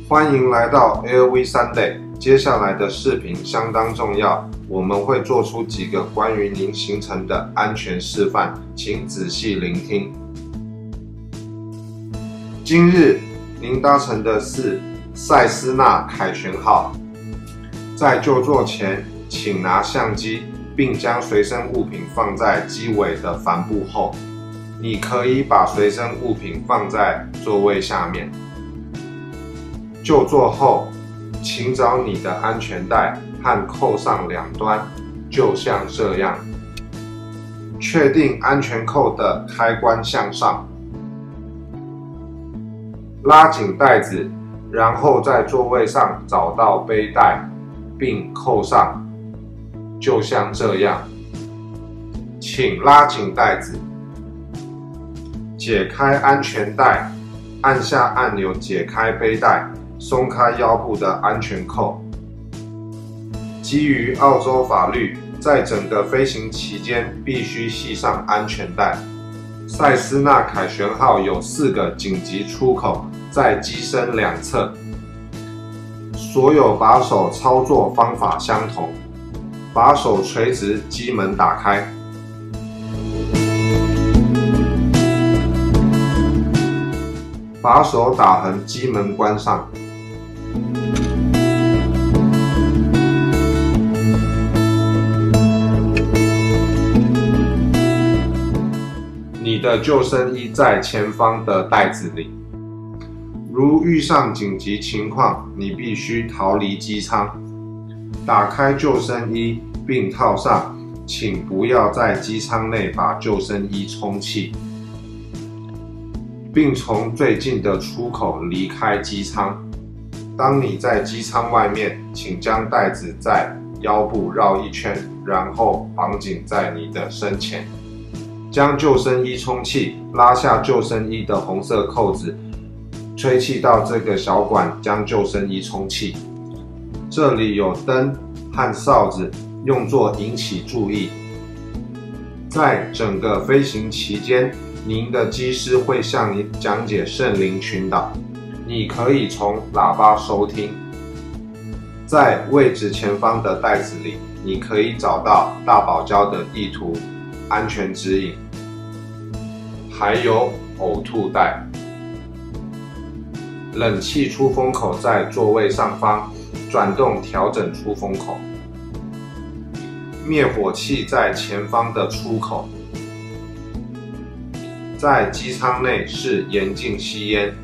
欢迎来到 Whitsunday。接下来的视频相当重要，我们会做出几个关于您行程的安全示范，请仔细聆听。今日您搭乘的是塞斯纳凯旋号，在就座前，请拿相机，并将随身物品放在机尾的帆布后。你可以把随身物品放在座位下面。就座后，请找你的安全带和扣上两端，就像这样。确定安全扣的开关向上，拉紧带子，然后在座位上找到背带，并扣上，就像这样。请拉紧带子，解开安全带，按下按钮解开背带，松开腰部的安全扣。基于澳洲法律，在整个飞行期间必须系上安全带。塞斯纳凯旋号有4个紧急出口，在机身两侧。所有把手操作方法相同，把手垂直，机门打开。把手打横，机门关上。你的救生衣在前方的袋子里。如遇上紧急情况，你必须逃离机舱。打开救生衣并套上，请不要在机舱内把救生衣充气。并从最近的出口离开机舱。当你在机舱外面，请将带子在腰部绕一圈，然后绑紧在你的身前。将救生衣充气，拉下救生衣的红色扣子，吹气到这个小管，将救生衣充气。这里有灯和哨子，用作引起注意。在整个飞行期间，您的机师会向你讲解圣灵群岛，你可以从喇叭收听。在位置前方的袋子里，你可以找到大堡礁的地图、安全指引，还有呕吐袋。冷气出风口在座位上方，转动调整出风口。灭火器在前方的出口。在机舱内是严禁吸烟，